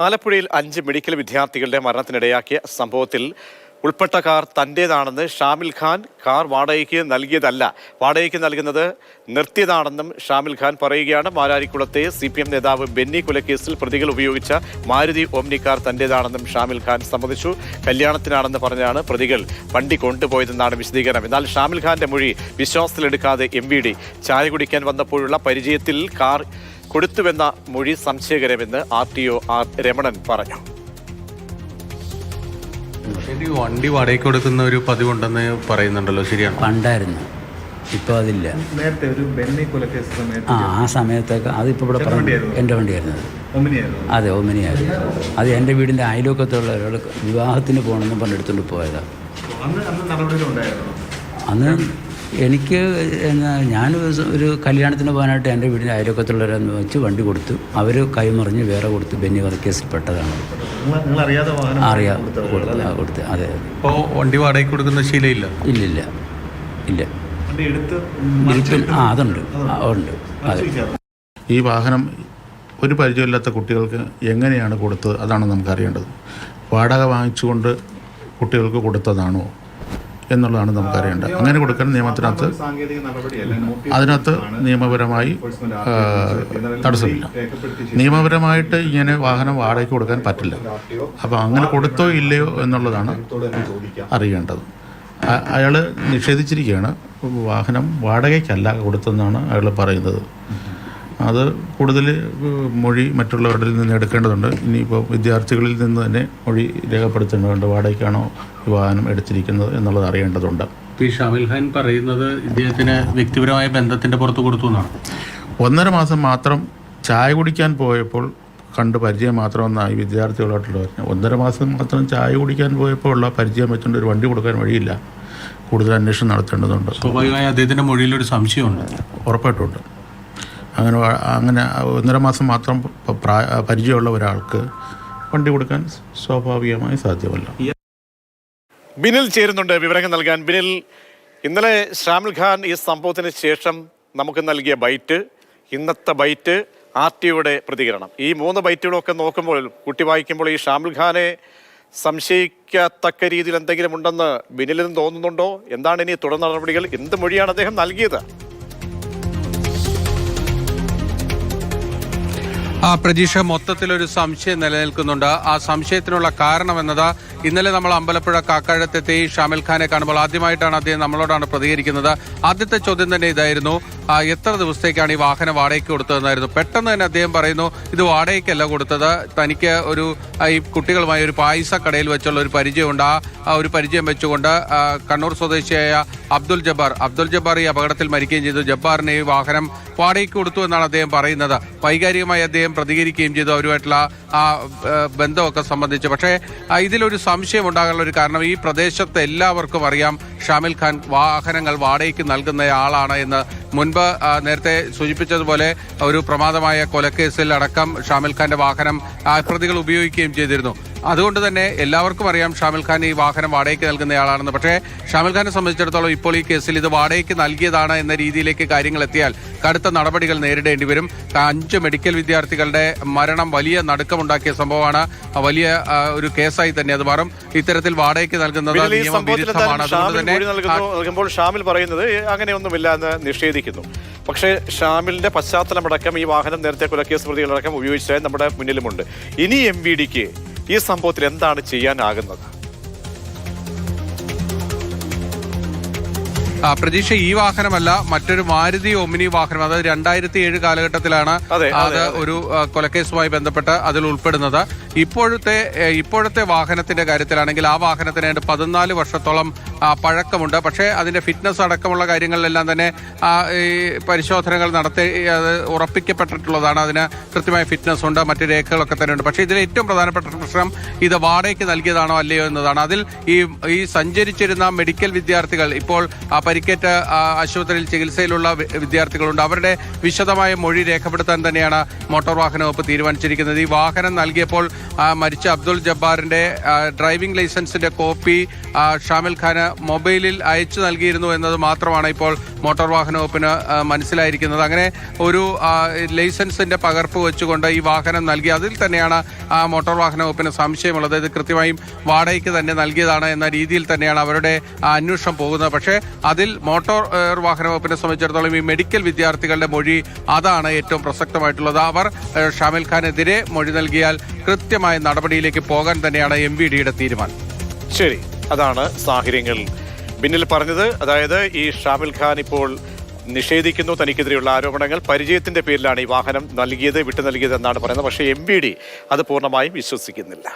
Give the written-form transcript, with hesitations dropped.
ആലപ്പുഴയിൽ 5 മെഡിക്കൽ വിദ്യാർത്ഥികളുടെ മരണത്തിനിടയാക്കിയ സംഭവത്തിൽ ഉൾപ്പെട്ട കാർ തൻ്റേതാണെന്ന് ഷാമിൽ ഖാൻ കാർ വാടകയ്ക്ക് നൽകിയതല്ല, വാടകയ്ക്ക് നൽകുന്നത് നിർത്തിയതാണെന്നും ഷാമിൽ ഖാൻ പറയുകയാണ്. മാരാരിക്കുളത്തെ CPM നേതാവ് ബെന്നി കൊലക്കേസിൽ പ്രതികൾ ഉപയോഗിച്ച മാരുതി ഓമ്നി കാർ തൻ്റേതാണെന്നും ഷാമിൽ ഖാൻ സമ്മതിച്ചു. കല്യാണത്തിനാണെന്ന് പറഞ്ഞാണ് പ്രതികൾ വണ്ടി കൊണ്ടുപോയതെന്നാണ് വിശദീകരണം. എന്നാൽ ഷാമിൽ ഖാന്റെ മൊഴി വിശ്വാസത്തിലെടുക്കാതെ MVD ചായ കുടിക്കാൻ വന്നപ്പോഴുള്ള പരിചയത്തിൽ കാർ കൊടുത്തുവെന്ന മൊഴി സംശയകരമെന്ന് RTO R രമണൻ പറഞ്ഞു. വണ്ടി വാടകയ്ക്ക് കൊടുക്കുന്ന ഒരു പതിവുണ്ടെന്ന് പറയുന്നുണ്ടല്ലോ, ശരിയാണ്? പണ്ടായിരുന്നു, ഇപ്പോൾ അതില്ല. നേരത്തെ ഒരു ബെന്നി കൊലക്കേസ് സമയത്ത് ആ സമയത്തൊക്കെ അതിപ്പോൾ ഇവിടെ എൻ്റെ വണ്ടിയായിരുന്നു. അതെ, ഓമിനിയായിരുന്നു. അത് എൻ്റെ വീടിൻ്റെ അയൽവക്കത്തുള്ള ഒരാൾ വിവാഹത്തിന് പോകണമെന്ന് പറഞ്ഞെടുത്തുകൊണ്ട് പോയതാണ്. അന്ന് എനിക്ക് ഞാൻ ഒരു കല്യാണത്തിന് പോകാനായിട്ട് എൻ്റെ വീടിൻ്റെ അയൽവക്കത്തുള്ളവരെന്ന് വെച്ച് വണ്ടി കൊടുത്തു. അവർ കൈമറിഞ്ഞ് വേറെ കൊടുത്ത് ബെന്നി വധക്കേസിൽ പെട്ടതാണ്. അറിയാം, കൊടുത്ത്. അതെ. അപ്പോൾ വണ്ടി വാടകയ്ക്ക് കൊടുക്കുന്ന ശീലമില്ല? ഇല്ല. അതുണ്ട്. അതെ. ഈ വാഹനം ഒരു പരിചയമില്ലാത്ത കുട്ടികൾക്ക് എങ്ങനെയാണ് കൊടുത്തത്, അതാണ് നമുക്കറിയേണ്ടത്. വാടക വാങ്ങിച്ചുകൊണ്ട് കുട്ടികൾക്ക് കൊടുത്തതാണോ എന്നുള്ളതാണ് നമുക്കറിയേണ്ടത്. അങ്ങനെ കൊടുക്കാൻ അതിനകത്ത് നിയമപരമായി തടസ്സമില്ല. നിയമപരമായിട്ട് ഇങ്ങനെ വാഹനം വാടകയ്ക്ക് കൊടുക്കാൻ പറ്റില്ല. അപ്പോൾ അങ്ങനെ കൊടുത്തോ ഇല്ലയോ എന്നുള്ളതാണ് അറിയേണ്ടത്. അയാൾ നിഷേധിച്ചിരിക്കുകയാണ്. വാഹനം വാടകയ്ക്കല്ല കൊടുത്തെന്നാണ് അയാൾ പറയുന്നത്. അത് കൂടുതൽ മൊഴി മറ്റുള്ളവരിൽ നിന്ന് എടുക്കേണ്ടതുണ്ട്. ഇനിയിപ്പോൾ വിദ്യാർത്ഥികളിൽ നിന്ന് തന്നെ മൊഴി രേഖപ്പെടുത്തേണ്ടതുണ്ട്. വാടകയ്ക്കാണോ ഈ വാഹനം എടുത്തിരിക്കുന്നത് എന്നുള്ളത് അറിയേണ്ടതുണ്ട്. പി ഷാമിൽ ഖാൻ പറയുന്നത് ഇദ്ദേഹത്തിന് വ്യക്തിപരമായ ബന്ധത്തിൻ്റെ പുറത്ത് കൊടുത്തു എന്നാണ്. 1.5 മാസം മാത്രം ചായ കുടിക്കാൻ പോയപ്പോൾ കണ്ട് പരിചയം മാത്രമെന്നാണ് ഈ വിദ്യാർത്ഥികളായിട്ടുള്ള പറഞ്ഞത്. 1.5 മാസം മാത്രം ചായ കുടിക്കാൻ പോയപ്പോൾ ഉള്ള പരിചയം വെച്ചുകൊണ്ട് ഒരു വണ്ടി കൊടുക്കാൻ വഴിയില്ല. കൂടുതൽ അന്വേഷണം നടത്തേണ്ടതുണ്ട്. സ്വാഭാവികമായി അദ്ദേഹത്തിൻ്റെ മൊഴിയിലൊരു സംശയമുണ്ട്. ഉറപ്പായിട്ടുണ്ട്. അങ്ങനെ 1.5 മാസം മാത്രം പരിചയമുള്ള ഒരാൾക്ക് വണ്ടി കൊടുക്കാൻ സ്വാഭാവികമായി സാധ്യമല്ല. ബിനിൽ ചേരുന്നുണ്ട് വിവരങ്ങൾ നൽകാൻ. ബിനിൽ, ഇന്നലെ ഷാമിൽ ഖാൻ ഈ സംഭവത്തിന് ശേഷം നമുക്ക് നൽകിയ ബൈറ്റ്, ഇന്നത്തെ ബൈറ്റ്, RTOയുടെ പ്രതികരണം, ഈ 3 ബൈറ്റുകളൊക്കെ നോക്കുമ്പോൾ, കുട്ടി വായിക്കുമ്പോൾ ഈ ഷാമിൽ ഖാനെ സംശയിക്കത്തക്ക രീതിയിൽ എന്തെങ്കിലും ഉണ്ടെന്ന് ബിനിലിന് തോന്നുന്നുണ്ടോ? എന്താണ് ഇനി തുടർ നടപടികൾ? എന്ത് മൊഴിയാണ് അദ്ദേഹം നൽകിയത്? പ്രതീക്ഷ, മൊത്തത്തിലൊരു സംശയം നിലനിൽക്കുന്നുണ്ട്. ആ സംശയത്തിനുള്ള കാരണം എന്നത്, ഇന്നലെ നമ്മൾ അമ്പലപ്പുഴ കാക്കാഴത്തെത്തി ഷാമിൽ ഖാനെ കാണുമ്പോൾ ആദ്യമായിട്ടാണ് അദ്ദേഹം നമ്മളോടാണ് പ്രതികരിക്കുന്നത്. ആദ്യത്തെ ചോദ്യം തന്നെ ഇതായിരുന്നു, എത്ര ദിവസത്തേക്കാണ് ഈ വാഹനം വാടകയ്ക്ക് കൊടുത്തതെന്നായിരുന്നു. പെട്ടെന്ന് തന്നെ അദ്ദേഹം പറയുന്നു, ഇത് വാടകയ്ക്കല്ല കൊടുത്തത്, തനിക്ക് ഈ കുട്ടികളുമായി ഒരു പായസ കടയിൽ വെച്ചുള്ള ഒരു പരിചയമുണ്ട്. ആ ഒരു പരിചയം വെച്ചുകൊണ്ട് കണ്ണൂർ സ്വദേശിയായ അബ്ദുൽ ജബ്ബാർ ഈ അപകടത്തിൽ മരിക്കുകയും ചെയ്തു. ജബ്ബാറിനെ ഈ വാഹനം വാടകയ്ക്ക് കൊടുത്തു എന്നാണ് അദ്ദേഹം പറയുന്നത്. വൈകാരികമായി അദ്ദേഹം പ്രതികരിക്കുകയും ചെയ്തു അവരുമായിട്ടുള്ള ആ ബന്ധമൊക്കെ സംബന്ധിച്ച്. പക്ഷേ ഇതിലൊരു സംശയം ഉണ്ടാകാനുള്ള ഒരു കാരണം, ഈ പ്രദേശത്ത് എല്ലാവർക്കും അറിയാം ഷാമിൽ ഖാൻ വാഹനങ്ങൾ വാടകയ്ക്ക് നൽകുന്ന ആളാണ് എന്ന്. മുൻപ് നേരത്തെ സൂചിപ്പിച്ചതുപോലെ ഒരു പ്രമാദമായ കൊലക്കേസിൽ അടക്കം ഷാമിൽ ഖാന്റെ വാഹനം പ്രതികൾ ഉപയോഗിക്കുകയും ചെയ്തിരുന്നു. അതുകൊണ്ട് തന്നെ എല്ലാവർക്കും അറിയാം ഷാമിൽ ഖാൻ ഈ വാഹനം വാടകയ്ക്ക് നൽകുന്നയാളാണെന്ന്. പക്ഷേ ഷാമിൽ ഖാനെ സംബന്ധിച്ചിടത്തോളം ഇപ്പോൾ ഈ കേസിൽ ഇത് വാടകയ്ക്ക് നൽകിയതാണ് എന്ന രീതിയിലേക്ക് കാര്യങ്ങൾ എത്തിയാൽ കടുത്ത നടപടികൾ നേരിടേണ്ടി വരും. 5 മെഡിക്കൽ വിദ്യാർത്ഥികളുടെ മരണം വലിയ നടുക്കമുണ്ടാക്കിയ സംഭവമാണ്. വലിയ ഒരു കേസായി തന്നെ അത് മാറും. ഇത്തരത്തിൽ വാടകയ്ക്ക് നൽകുന്നത് നിയമവിരുദ്ധമാണ്. അതുകൊണ്ട് തന്നെ നൽകുമ്പോൾ ഷാമിൽ പറയുന്നത് അങ്ങനെയൊന്നുമില്ല എന്ന് നിഷേധിക്കുന്നു. പക്ഷേ ഷാമിലിന്റെ പശ്ചാത്തലമടക്കം ഈ വാഹനം നേരത്തെ കൊലക്കേസ് പ്രതികളടക്കം ഉപയോഗിച്ചതായി നമ്മുടെ മുന്നിലുമുണ്ട്. ഇനി MVDക്ക് ഈ സംഭവത്തിൽ എന്താണ് ചെയ്യാനാകുന്നത്? പ്രതീക്ഷ, ഈ വാഹനമല്ല, മറ്റൊരു മാരുതി ഒമിനി വാഹനം, അതായത് 2007 കാലഘട്ടത്തിലാണ് അത് ഒരു കൊലക്കേസുമായി ബന്ധപ്പെട്ട് അതിൽ ഉൾപ്പെടുന്നത്. ഇപ്പോഴത്തെ വാഹനത്തിന്റെ കാര്യത്തിലാണെങ്കിൽ ആ വാഹനത്തിന് 14 വർഷത്തോളം പഴക്കമുണ്ട്. പക്ഷേ അതിന്റെ ഫിറ്റ്നസ് അടക്കമുള്ള കാര്യങ്ങളിലെല്ലാം തന്നെ ഈ പരിശോധനകൾ നടത്തി അത് ഉറപ്പിക്കപ്പെട്ടിട്ടുള്ളതാണ്. അതിന് കൃത്യമായ ഫിറ്റ്നസ് ഉണ്ട്, മറ്റു രേഖകളൊക്കെ തന്നെ ഉണ്ട്. പക്ഷേ ഇതിൽ ഏറ്റവും പ്രധാനപ്പെട്ട പ്രശ്നം ഇത് വാടകയ്ക്ക് നൽകിയതാണോ അല്ലയോ എന്നതാണ്. അതിൽ ഈ സഞ്ചരിച്ചിരുന്ന മെഡിക്കൽ വിദ്യാർത്ഥികൾ, ഇപ്പോൾ പരിക്കേറ്റ ആശുപത്രിയിൽ ചികിത്സയിലുള്ള വിദ്യാർത്ഥികളുണ്ട്, അവരുടെ വിശദമായ മൊഴി രേഖപ്പെടുത്താൻ തന്നെയാണ് മോട്ടോർ വാഹന വകുപ്പ് തീരുമാനിച്ചിരിക്കുന്നത്. ഈ വാഹനം നൽകിയപ്പോൾ മരിച്ച അബ്ദുൽ ജബ്ബാറിന്റെ ഡ്രൈവിംഗ് ലൈസൻസിന്റെ കോപ്പി ഷാമിൽ ഖാന് മൊബൈലിൽ അയച്ചു നൽകിയിരുന്നു എന്നത് മാത്രമാണ് ഇപ്പോൾ മോട്ടോർ വാഹന വകുപ്പിന് മനസ്സിലായിരിക്കുന്നത്. അങ്ങനെ ഒരു ലൈസൻസിന്റെ പകർപ്പ് വെച്ചുകൊണ്ട് ഈ വാഹനം നൽകി. അതിൽ തന്നെയാണ് മോട്ടോർ വാഹന വകുപ്പിന് സംശയമുള്ളത്. ഇത് കൃത്യമായും വാടകയ്ക്ക് തന്നെ നൽകിയതാണ് എന്ന രീതിയിൽ തന്നെയാണ് അവരുടെ അന്വേഷണം പോകുന്നത്. പക്ഷേ അതിൽ മോട്ടോർ വാഹന വകുപ്പിനെ സംബന്ധിച്ചിടത്തോളം ഈ മെഡിക്കൽ വിദ്യാർത്ഥികളുടെ മൊഴി അതാണ് ഏറ്റവും പ്രസക്തമായിട്ടുള്ളത്. അവർ ഷാമിൽ ഖാനെതിരെ മൊഴി നൽകിയാൽ കൃത്യമായ നടപടിയിലേക്ക് പോകാൻ തന്നെയാണ് MVDയുടെ തീരുമാനം. ശരി, അതാണ് സാഹചര്യങ്ങൾ പിന്നിൽ പറഞ്ഞത്. അതായത് ഈ ഷാമിൽ ഖാൻ ഇപ്പോൾ നിഷേധിക്കുന്നു തനിക്കെതിരെയുള്ള ആരോപണങ്ങൾ. പരിചയത്തിന്റെ പേരിലാണ് ഈ വാഹനം വിട്ടു നൽകിയത് എന്നാണ് പറയുന്നത്. പക്ഷേ MVD അത് പൂർണ്ണമായും വിശ്വസിക്കുന്നില്ല.